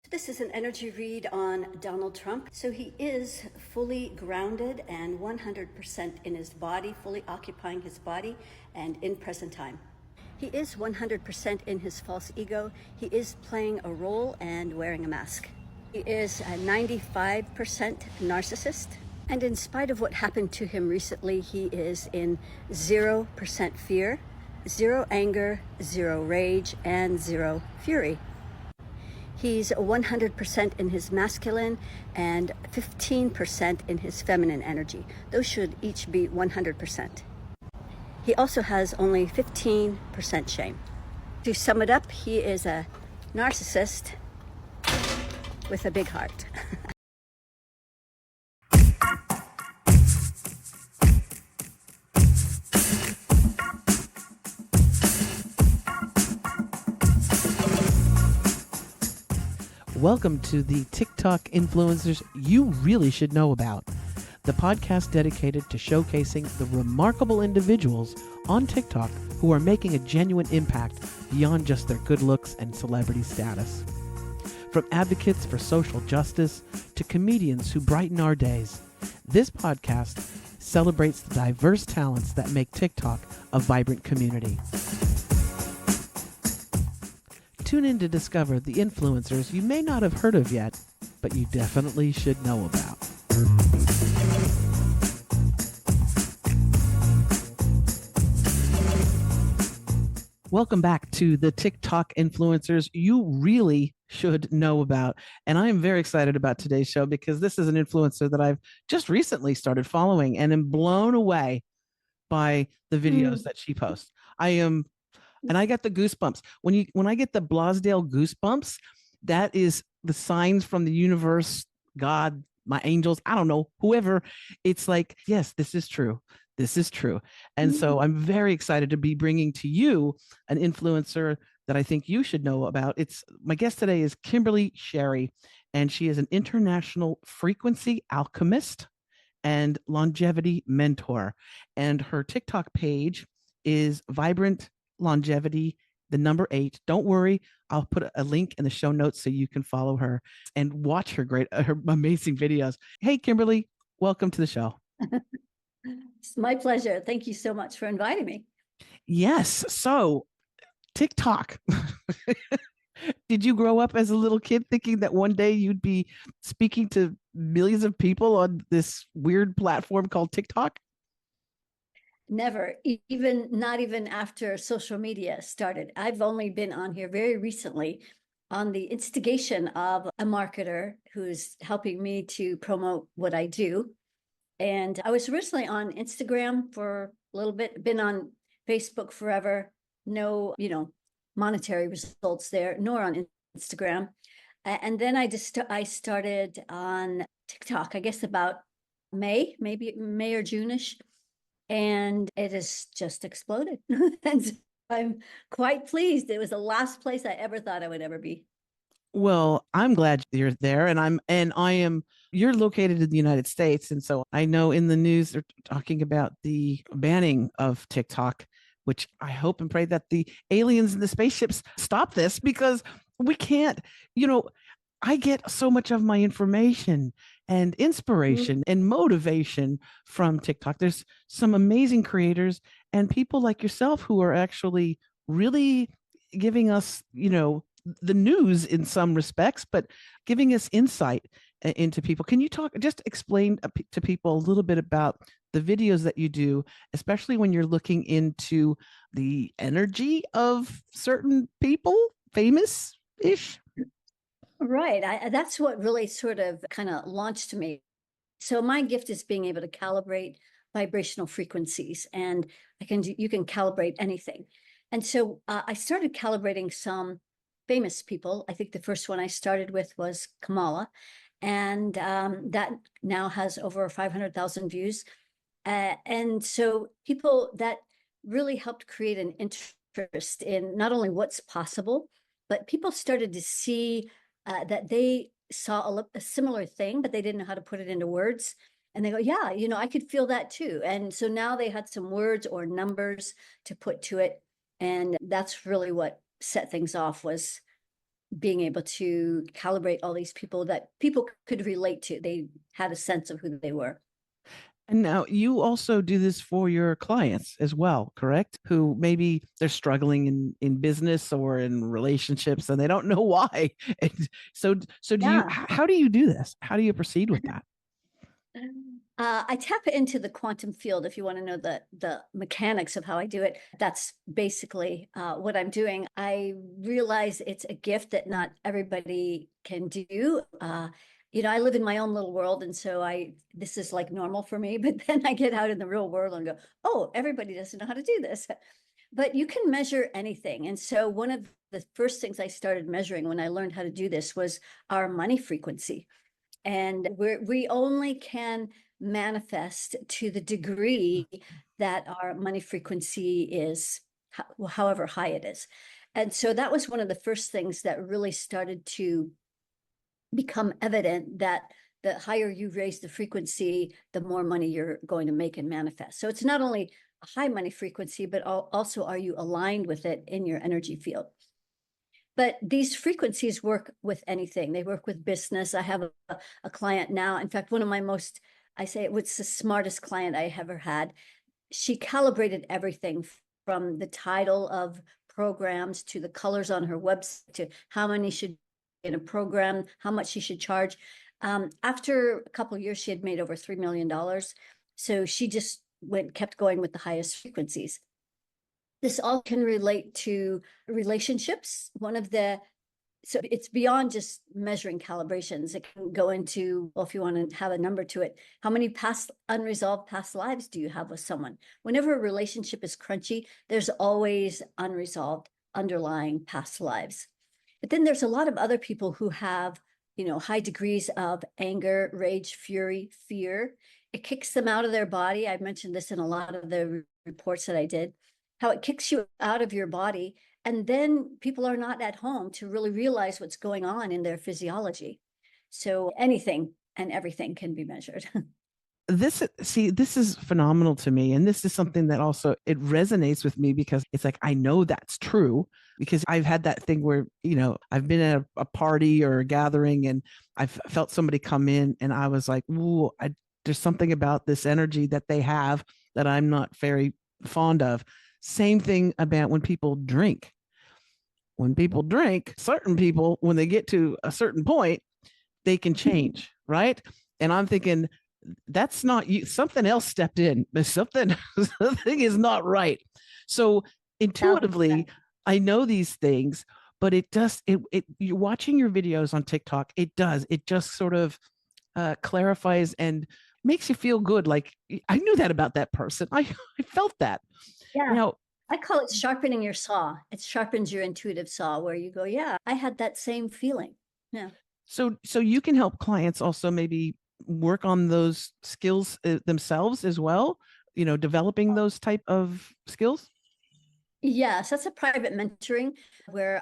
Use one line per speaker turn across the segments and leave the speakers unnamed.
This is an energy read on Donald Trump. So he is fully grounded and 100% in his body, fully occupying his body and in present time. He is 100% in his false ego. He is playing a role and wearing a mask. He is a 95% narcissist. And in spite of what happened to him recently, he is in 0% fear, 0 anger, 0 rage, and 0 fury. He's 100% in his masculine and 15% in his feminine energy. Those should each be 100%. He also has only 15% shame. To sum it up, he is a narcissist with a big heart.
Welcome to the TikTok influencers you really should know about, the podcast dedicated to showcasing the remarkable individuals on TikTok who are making a genuine impact beyond just their good looks and celebrity status. From advocates for social justice to comedians who brighten our days, this podcast celebrates the diverse talents that make TikTok a vibrant community. Tune in to discover the influencers you may not have heard of yet, but you definitely should know about. Welcome back to the TikTok influencers you really should know about. And I am very excited about today's show because this is an influencer that I've just recently started following and am blown away by the videos that she posts. And I get the goosebumps. When I get the Blosdale goosebumps, that is the signs from the universe, God, my angels, I don't know, whoever. It's like, yes, this is true. This is true. And so I'm very excited to be bringing to you an influencer that I think you should know about. My guest today is Kimberly Sherry, and she is an international frequency alchemist and longevity mentor. And her TikTok page is Vibrant Longevity, the number 8. Don't worry, I'll put a link in the show notes so you can follow her and watch her amazing videos. Hey, Kimberly, welcome to the show.
It's my pleasure. Thank you so much for inviting me.
Yes. So TikTok. Did you grow up as a little kid thinking that one day you'd be speaking to millions of people on this weird platform called TikTok?
Never, not even after social media started. I've only been on here very recently on the instigation of a marketer who's helping me to promote what I do. And I was originally on Instagram for a little bit, been on Facebook forever, no, monetary results there, nor on Instagram. And then I started on TikTok, I guess about maybe May or June-ish. And it has just exploded. And so I'm quite pleased. It was the last place I ever thought I would ever be.
Well, I'm glad you're there, you're located in the United States. And so I know in the news, they're talking about the banning of TikTok, which I hope and pray that the aliens and the spaceships stop this, because we can't, I get so much of my information and inspiration and motivation from TikTok. There's some amazing creators and people like yourself who are actually really giving us, the news in some respects, but giving us insight into people. Can you explain to people a little bit about the videos that you do, especially when you're looking into the energy of certain people, famous-ish?
Right. That's what really sort of kind of launched me. So my gift is being able to calibrate vibrational frequencies, and you can calibrate anything. And so I started calibrating some famous people. I think the first one I started with was Kamala, and that now has over 500,000 views. And so people that really helped create an interest in not only what's possible, but people started to see that they saw a similar thing, but they didn't know how to put it into words. And they go, yeah, I could feel that too. And so now they had some words or numbers to put to it. And that's really what set things off, was being able to calibrate all these people that people could relate to. They had a sense of who they were.
And now you also do this for your clients as well, correct? Who maybe they're struggling in business or in relationships and they don't know why. And so do you,
Yeah.
how do you do this? How do you proceed with that?
I tap into the quantum field if you want to know the mechanics of how I do it. That's basically what I'm doing. I realize it's a gift that not everybody can do. I live in my own little world, and so this is like normal for me. But then I get out in the real world and go, oh, everybody doesn't know how to do this. But you can measure anything. And so one of the first things I started measuring when I learned how to do this was our money frequency. And we only can manifest to the degree that our money frequency is, however high it is. And so that was one of the first things that really started to become evident, that the higher you raise the frequency, the more money you're going to make and manifest. So it's not only a high money frequency, but also are you aligned with it in your energy field? But these frequencies work with anything. They work with business. I have a client now. In fact, one of my most, I say it was the smartest client I ever had. She calibrated everything from the title of programs to the colors on her website to how many should be in a program, how much she should charge. After a couple of years, she had made over $3 million. So she just kept going with the highest frequencies. This all can relate to relationships. So it's beyond just measuring calibrations. It can go into, well, if you want to have a number to it, how many unresolved past lives do you have with someone? Whenever a relationship is crunchy, there's always unresolved underlying past lives. But then there's a lot of other people who have, high degrees of anger, rage, fury, fear. It kicks them out of their body. I've mentioned this in a lot of the reports that I did, how it kicks you out of your body. And then people are not at home to really realize what's going on in their physiology. So anything and everything can be measured.
This is phenomenal to me, and this is something that also it resonates with me because it's like I know that's true because I've had that thing where I've been at a party or a gathering and I've felt somebody come in and I was like, ooh, there's something about this energy that they have that I'm not very fond of. Same thing about when people drink. When people drink, certain people, when they get to a certain point, they can change, right? And I'm thinking, that's not you. Something else stepped in. Something is not right. So intuitively, I know these things, but it does. You're watching your videos on TikTok. It does. It just sort of clarifies and makes you feel good. Like I knew that about that person. I felt that.
Yeah.
Now,
I call it sharpening your saw. It sharpens your intuitive saw where you go, yeah, I had that same feeling. Yeah.
so you can help clients also maybe work on those skills themselves as well, developing those type of skills.
Yes, that's a private mentoring where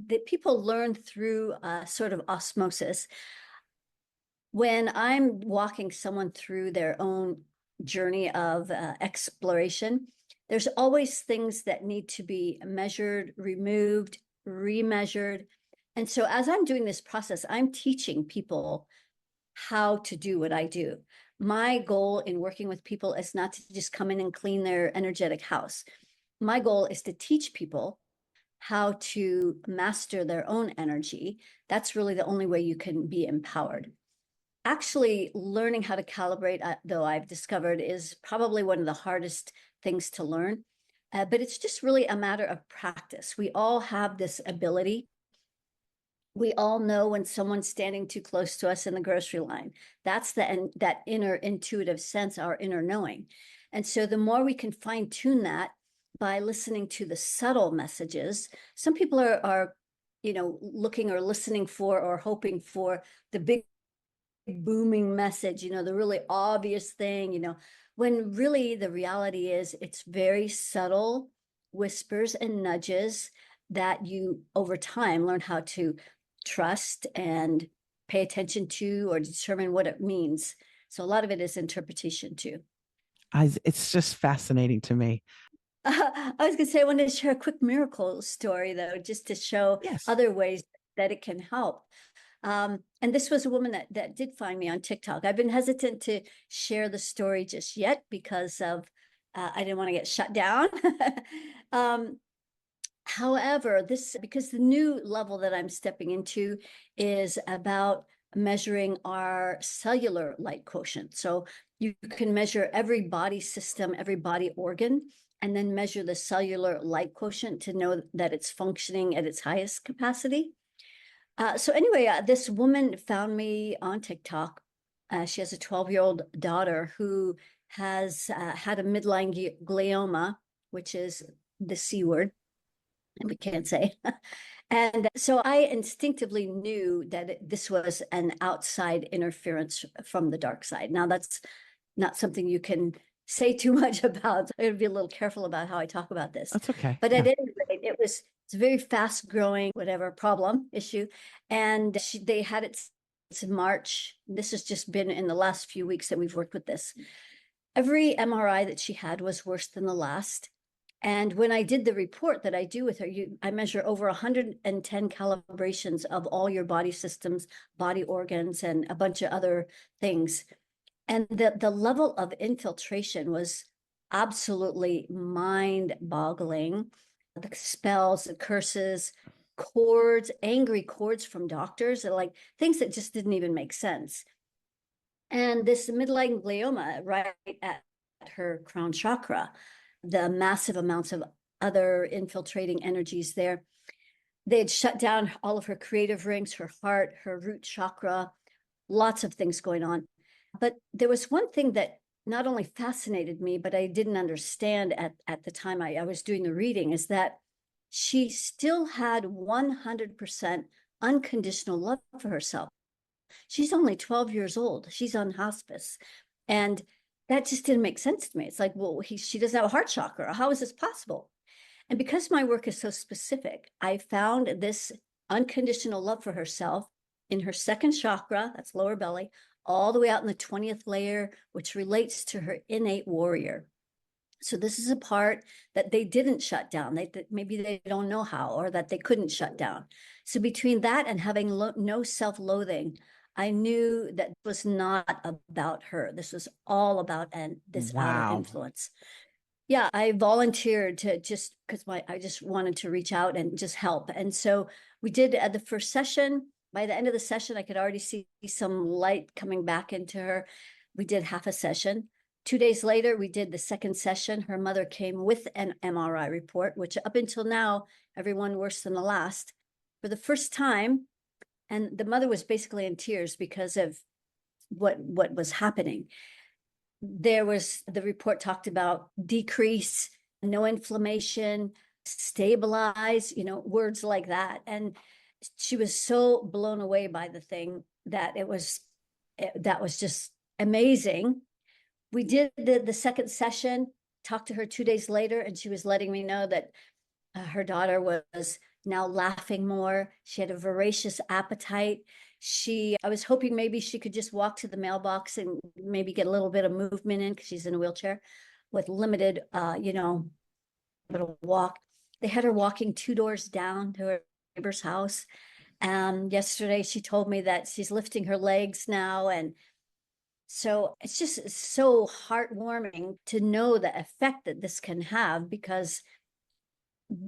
that people learn through sort of osmosis. When I'm walking someone through their own journey of exploration, there's always things that need to be measured, removed, remeasured. And so as I'm doing this process, I'm teaching people how to do what I do. My goal in working with people is not to just come in and clean their energetic house. My goal is to teach people how to master their own energy. That's really the only way you can be empowered. Actually, learning how to calibrate, though I've discovered, is probably one of the hardest things to learn. But it's just really a matter of practice. We all have this ability. We all know when someone's standing too close to us in the grocery line. That's that inner intuitive sense, our inner knowing. And so the more we can fine tune that by listening to the subtle messages, some people are looking or listening for or hoping for the big booming message, the really obvious thing, when really the reality is it's very subtle whispers and nudges that you over time learn how to trust and pay attention to or determine what it means. So a lot of it is interpretation too.
It's just fascinating to me.
I was going to say, I wanted to share a quick miracle story, though, just to show
Yes.
other ways that it can help. And this was a woman that did find me on TikTok. I've been hesitant to share the story just yet because of I didn't want to get shut down. um, However, because the new level that I'm stepping into is about measuring our cellular light quotient. So you can measure every body system, every body organ, and then measure the cellular light quotient to know that it's functioning at its highest capacity. So anyway, this woman found me on TikTok. She has a 12-year-old daughter who has had a midline glioma, which is the C word, and we can't say. And so I instinctively knew that this was an outside interference from the dark side. Now, that's not something you can say too much about. So I gotta be a little careful about how I talk about this.
That's okay.
But
Yeah.
at any rate, it's a very fast growing, whatever problem issue. And they had it since March. This has just been in the last few weeks that we've worked with this. Every MRI that she had was worse than the last. And when I did the report that I do with her, I measure over 110 calibrations of all your body systems, body organs, and a bunch of other things. And the level of infiltration was absolutely mind-boggling. The spells, the curses, cords, angry cords from doctors, like things that just didn't even make sense. And this midline glioma right at her crown chakra, the massive amounts of other infiltrating energies there. They had shut down all of her creative rings, her heart, her root chakra, lots of things going on. But there was one thing that not only fascinated me, but I didn't understand at the time I was doing the reading, is that she still had 100% unconditional love for herself. She's only 12 years old. She's on hospice. And that just didn't make sense to me. It's like, well, she doesn't have a heart chakra. How is this possible? And because my work is so specific, I found this unconditional love for herself in her second chakra, that's lower belly, all the way out in the 20th layer, which relates to her innate warrior. So this is a part that they didn't shut down. Maybe they don't know how, or that they couldn't shut down. So between that and having no self-loathing, I knew that was not about her. This was all about this outer
Wow.
influence. Yeah, I volunteered to just because I just wanted to reach out and just help. And so we did at the first session. By the end of the session, I could already see some light coming back into her. We did half a session. 2 days later, we did the second session. Her mother came with an MRI report, which up until now, everyone worse than the last. For the first time, and the mother was basically in tears because of what was happening. There was, the report talked about decrease, no inflammation, stabilize, words like that. And she was so blown away by the thing that that was just amazing. We did the second session, talked to her 2 days later, and she was letting me know that her daughter was now laughing more. She had a voracious appetite. I was hoping maybe she could just walk to the mailbox and maybe get a little bit of movement in because she's in a wheelchair with limited, little walk. They had her walking 2 doors down to her neighbor's house. Yesterday she told me that she's lifting her legs now. And so it's just so heartwarming to know the effect that this can have, because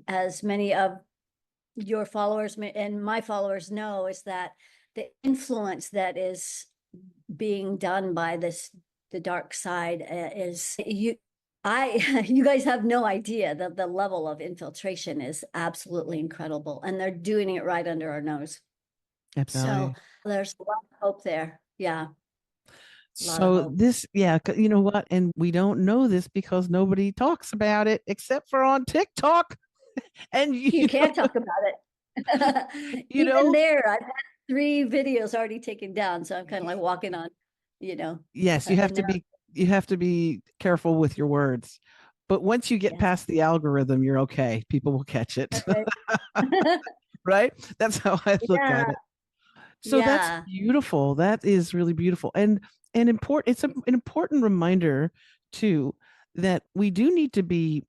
as many of your followers and my followers know, is that the influence that is being done by the dark side is you guys have no idea that the level of infiltration is absolutely incredible, and they're doing it right under our nose. So
Absolutely.
there's a lot of hope there. Yeah, a lot of
So
hope.
this, yeah, you know what? And we don't know this because nobody talks about it except for on TikTok. And
You can't talk about it.
you
Even
know,
there, I've had 3 videos already taken down, so I'm kind of like walking on,
yes,
and there.
you have to be careful with your words. But once you get
Yes.
past the algorithm, you're okay. People will catch it.
Okay.
Right? That's how I look
Yeah.
at it. So that's
Yeah.
beautiful. That is really beautiful. And important, it's an important reminder too that we do need to be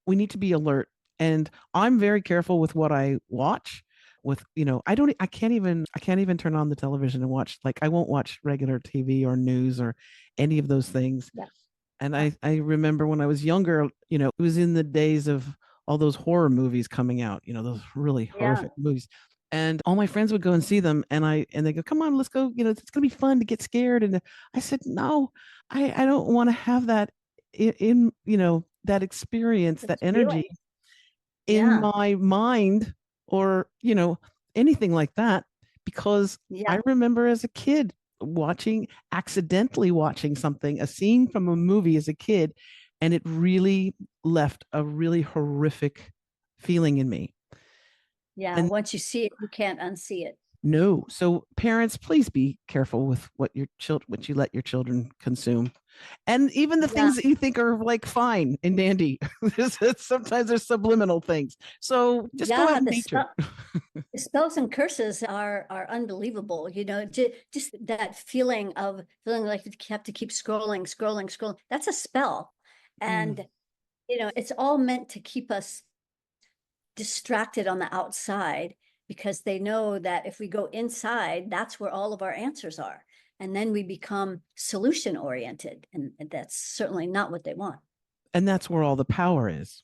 we need to be alert. And I'm very careful with what I watch. I can't even turn on the television and watch, like, I won't watch regular TV or news or any of those things.
Yeah.
And I remember when I was younger, it was in the days of all those horror movies coming out, those really
Yeah.
horrific movies. And all my friends would go and see them, and they go, "Come on, let's go, it's gonna be fun to get scared." And I said, "No, I don't want to have that that experience, that
It's feeling.
energy in
Yeah.
my mind, or anything like that, because
Yeah.
I remember as a kid accidentally watching something, a scene from a movie as a kid, and it really left a really horrific feeling in me.
Yeah.
And
Once you see it, you can't unsee it.
no, so parents, please be careful with what you let your children consume. And even the
Yeah.
things that you think are like fine and dandy, sometimes there's subliminal things. So just go out
Yeah.
in nature.
The spells and curses are unbelievable. Just that feeling of feeling like you have to keep scrolling, scrolling, scrolling. That's a spell.
Mm.
And, it's all meant to keep us distracted on the outside, because they know that if we go inside, that's where all of our answers are. And then we become solution oriented. And that's certainly not what they want.
And that's where all the power is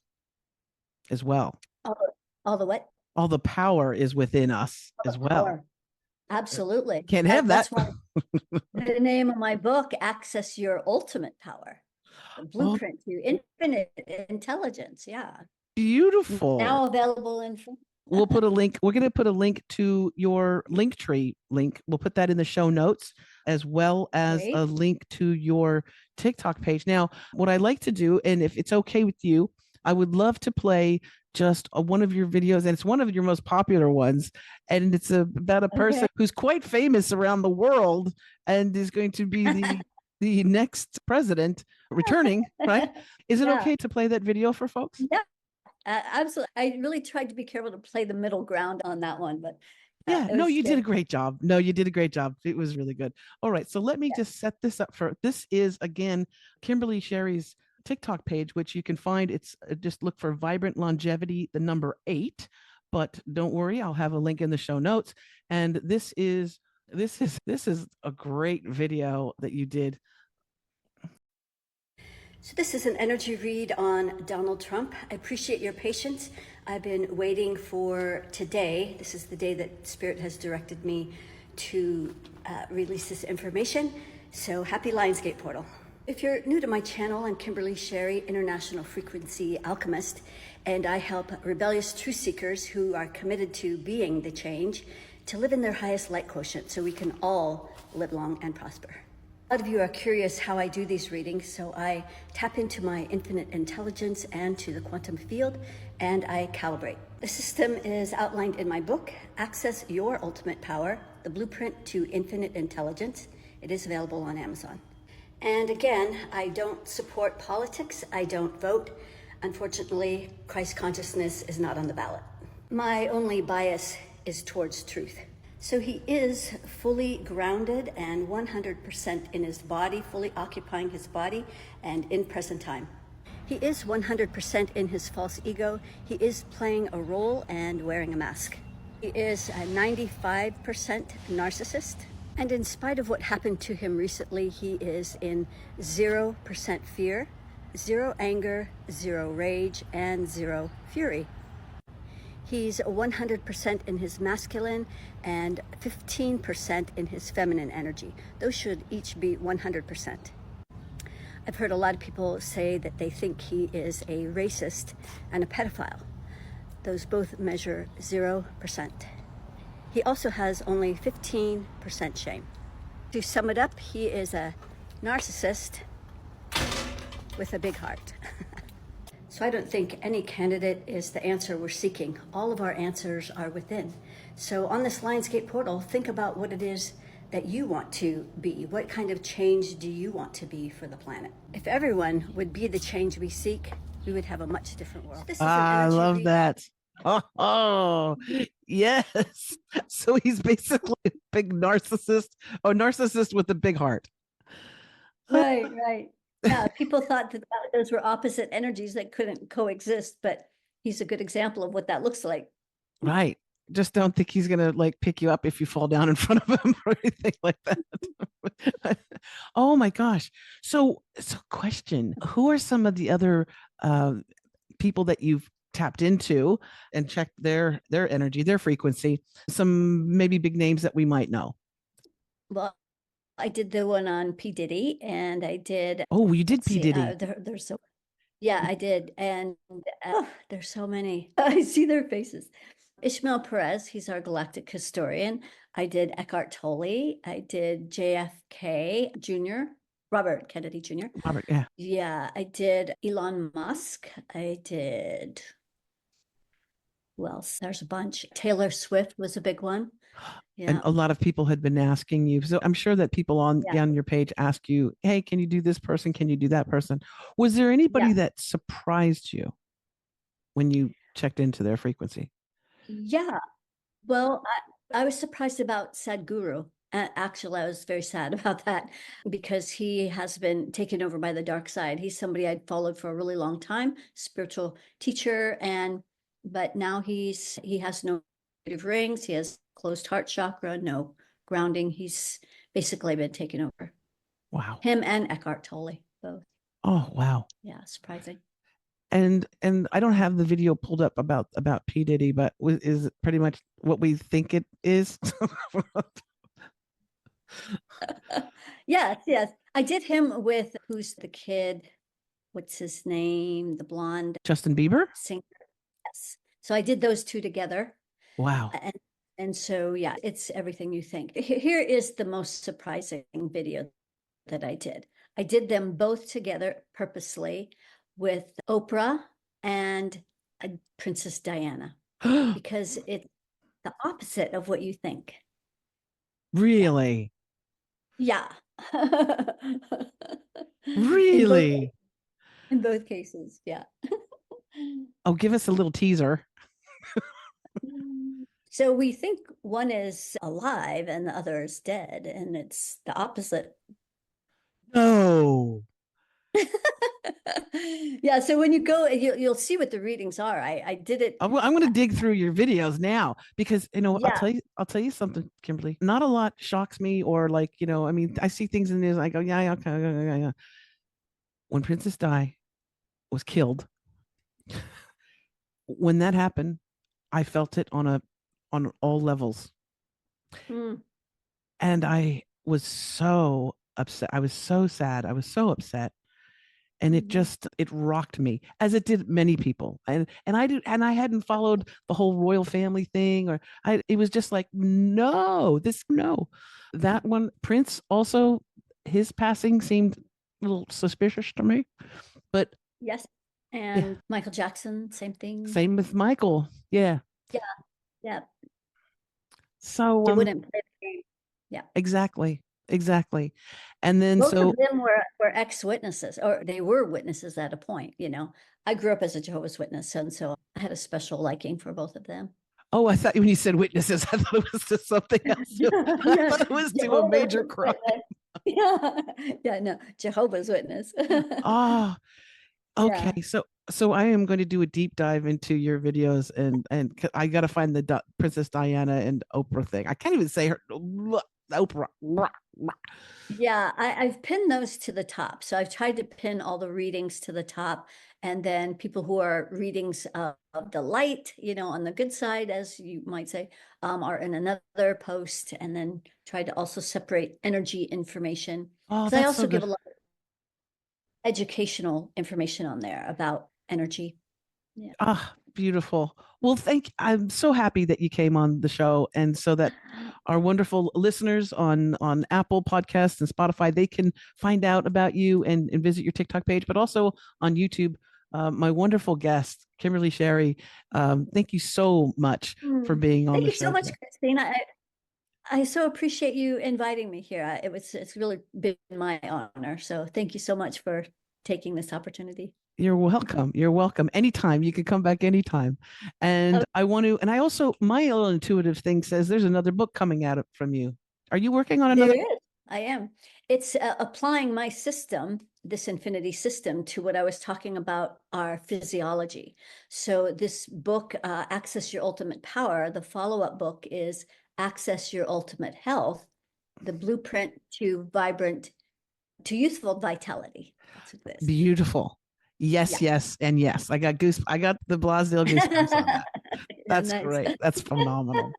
as well.
All the what?
All the power is within us as well.
Power. Absolutely.
Can't have that.
That's why the name of my book, Access Your Ultimate Power, the
Oh,
blueprint to infinite intelligence. Yeah.
beautiful.
Now available in
We'll put a link. We're going to put a link to your Linktree link. We'll put that in the show notes, as well as
Great.
a link to your TikTok page. Now, what I like to do, and if it's okay with you, I would love to play just one of your videos, and it's one of your most popular ones, and it's about a person who's quite famous around the world and is going to be the next president returning, right? Is it okay to play that video for folks?
Yeah. Absolutely. I really tried to be careful to play the middle ground on that one, but
yeah, no, you did a great job. No, you did a great job. It was really good. All right, so let me just set this up this is, again, Kimberly Sherry's TikTok page, which you can find. It's just look for Vibrant Longevity, the number 8. But don't worry, I'll have a link in the show notes. And this is a great video that you did.
So this is an energy read on Donald Trump. I appreciate your patience. I've been waiting for today. This is the day that Spirit has directed me to release this information. So happy Lionsgate portal. If you're new to my channel, I'm Kimberly Sherry, International Frequency Alchemist, and I help rebellious truth seekers who are committed to being the change to live in their highest light quotient so we can all live long and prosper. A lot of you are curious how I do these readings, so I tap into my infinite intelligence and to the quantum field, and I calibrate. The system is outlined in my book, Access Your Ultimate Power, the Blueprint to Infinite Intelligence. It is available on Amazon. And again, I don't support politics. I don't vote. Unfortunately, Christ consciousness is not on the ballot. My only bias is towards truth. So he is fully grounded and 100% in his body, fully occupying his body and in present time. He is 100% in his false ego. He is playing a role and wearing a mask. He is a 95% narcissist. And in spite of what happened to him recently, he is in 0% fear, 0 anger, 0 rage, and 0 fury. He's 100% in his masculine and 15% in his feminine energy. Those should each be 100%. I've heard a lot of people say that they think he is a racist and a pedophile. Those both measure 0%. He also has only 15% shame. To sum it up, he is a narcissist with a big heart. So I don't think any candidate is the answer we're seeking. All of our answers are within. So on this Lionsgate portal, think about what it is that you want to be. What kind of change do you want to be for the planet? If everyone would be the change we seek, we would have a much different world.
I love that. Oh, yes. So he's basically a big narcissist, narcissist with a big heart.
Right, right. Yeah, people thought that those were opposite energies that couldn't coexist, but he's a good example of what that looks like.
Right. Just don't think he's gonna like pick you up if you fall down in front of him or anything like that. Oh my gosh. So question, who are some of the other uh people that you've tapped into and checked their energy, their frequency, some maybe big names that we might know?
Well, I did the one on P. Diddy, and I did,
Oh, you did
let's
P.
see,
Diddy.
there's so, yeah, I did. And there's so many. I see their faces. Ishmael Perez, he's our galactic historian. I did Eckhart Tolle. I did JFK Jr., Robert Kennedy Jr.
Robert, yeah.
Yeah, I did Elon Musk. I did, who else? There's a bunch. Taylor Swift was a big one.
And
Yeah.
a lot of people had been asking you. So I'm sure that people
Yeah.
on your page ask you, hey, can you do this person? Can you do that person? Was there anybody
Yeah.
that surprised you when you checked into their frequency?
Yeah. Well, I was surprised about Sadhguru. Actually, I was very sad about that because he has been taken over by the dark side. He's somebody I'd followed for a really long time, spiritual teacher, but now he has no creative rings. He has closed heart chakra, no grounding. He's basically been taken over.
Wow.
Him and Eckhart Tolle, both.
Oh, wow.
Yeah, surprising.
And I don't have the video pulled up about P Diddy, but is it pretty much what we think it is?
Yes, yes. I did him with, who's the kid? What's his name? The blonde
Justin Bieber?
singer. Yes. So I did those two together.
Wow.
And so, yeah, it's everything you think. Here is the most surprising video that I did. I did them both together purposely with Oprah and Princess Diana because it's the opposite of what you think.
Really?
Yeah. In both
Really?
in both cases, yeah.
Oh, give us a little teaser.
So we think one is alive and the other is dead, and it's the opposite.
No.
Yeah, so when you go, you'll see what the readings are. I did it.
I'm going to dig through your videos now because
Yeah,
I'll tell you something, Kimberly. Not a lot shocks me or like I mean I see things in the news. I go yeah, okay, yeah, yeah. When Princess Di was killed, when that happened, I felt it on all levels,
mm,
and I was so upset. I was so sad. I was so upset, and
mhm.
it rocked me as it did many people. And I hadn't followed the whole royal family thing, or it was just like no. That one, Prince, also his passing seemed a little suspicious to me, but
Yes,
yeah,
and Michael Jackson, same thing.
same with Michael. Yeah.
Yeah, yeah.
So
They wouldn't play the game. Yeah.
exactly. And then
Both
so
of them were ex-witnesses, or they were witnesses at a point, you know. I grew up as a Jehovah's Witness, and so I had a special liking for both of them.
oh, I thought when you said witnesses, I thought it was to something else. I
Yeah,
thought it was to a
Jehovah's
major crime.
Witness. Yeah, yeah, no, Jehovah's Witness.
Oh,
Yeah.
okay. So I am going to do a deep dive into your videos and I got to find the Princess Diana and Oprah thing. I can't even say her Oprah.
Yeah, I've pinned those to the top. So I've tried to pin all the readings to the top. And then people who are readings of the light, you know, on the good side, as you might say, are in another post. And then try to also separate energy information.
Oh,
Because I
that's so
also give
good.
a lot of educational information on there about energy. Yeah.
Ah, beautiful. Well, I'm so happy that you came on the show and so that our wonderful listeners on Apple Podcasts and Spotify, they can find out about you and visit your TikTok page, but also on YouTube. My wonderful guest, Kimberly Sherry. Thank you so much for being on
Thank
the
you so
show
much,
today.
Christine. I so appreciate you inviting me here. It's really been my honor. So thank you so much for taking this opportunity.
You're welcome. You're welcome. Anytime. You can come back anytime. And
Oh,
and I also, my little intuitive thing says there's another book coming out from you. Are you working on
there
another?
is. I am. It's applying my system, this infinity system, to what I was talking about, our physiology. So this book, Access Your Ultimate Power, the follow-up book is Access Your Ultimate Health, the blueprint to youthful vitality. That's what it is.
Beautiful. Yes,
Yeah.
yes, and yes. I got the Blosdale goosebumps on that. That's
Nice.
great. That's phenomenal.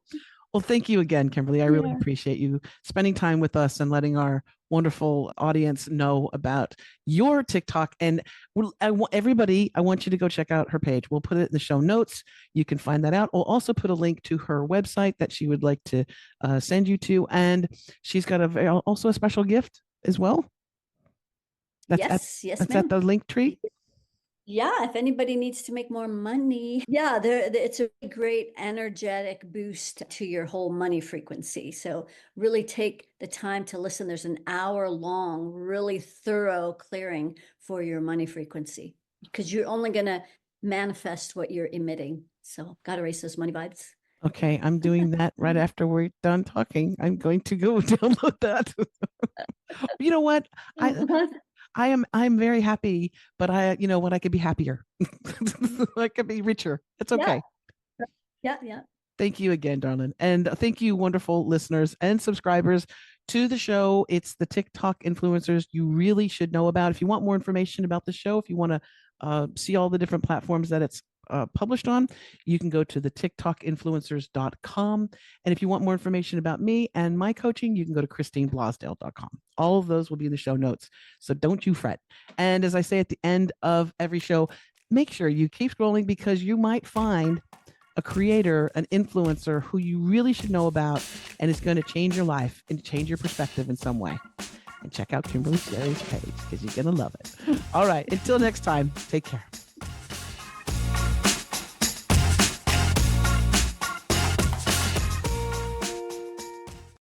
Well, thank you again, Kimberly. I really
Yeah.
appreciate you spending time with us and letting our wonderful audience know about your TikTok. And everybody, I want you to go check out her page. We'll put it in the show notes. You can find that out. We'll also put a link to her website that she would like to send you to. And she's got also a special gift as well.
Yes,
That's
ma'am.
at the link tree.
Yeah, if anybody needs to make more money, yeah, it's a great energetic boost to your whole money frequency. So really take the time to listen. There's an hour-long, really thorough clearing for your money frequency, because you're only going to manifest what you're emitting. So got to erase those money vibes.
Okay, I'm doing that right after we're done talking. I'm going to go download that. You know what? I'm very happy, but you know what? I could be happier. I could be richer. It's okay.
Yeah.
Thank you again, darling. And thank you, wonderful listeners and subscribers to the show. It's the TikTok influencers you really should know about. If you want more information about the show, if you want to see all the different platforms that it's published on, you can go to the TikTokinfluencers.com. And if you want more information about me and my coaching, you can go to ChristineBlosdale.com. All of those will be in the show notes. So don't you fret. And as I say at the end of every show, make sure you keep scrolling, because you might find a creator, an influencer who you really should know about, and it's going to change your life and change your perspective in some way. And check out Kimberly Sherry's page, because you're going to love it. All right. Until next time, take care.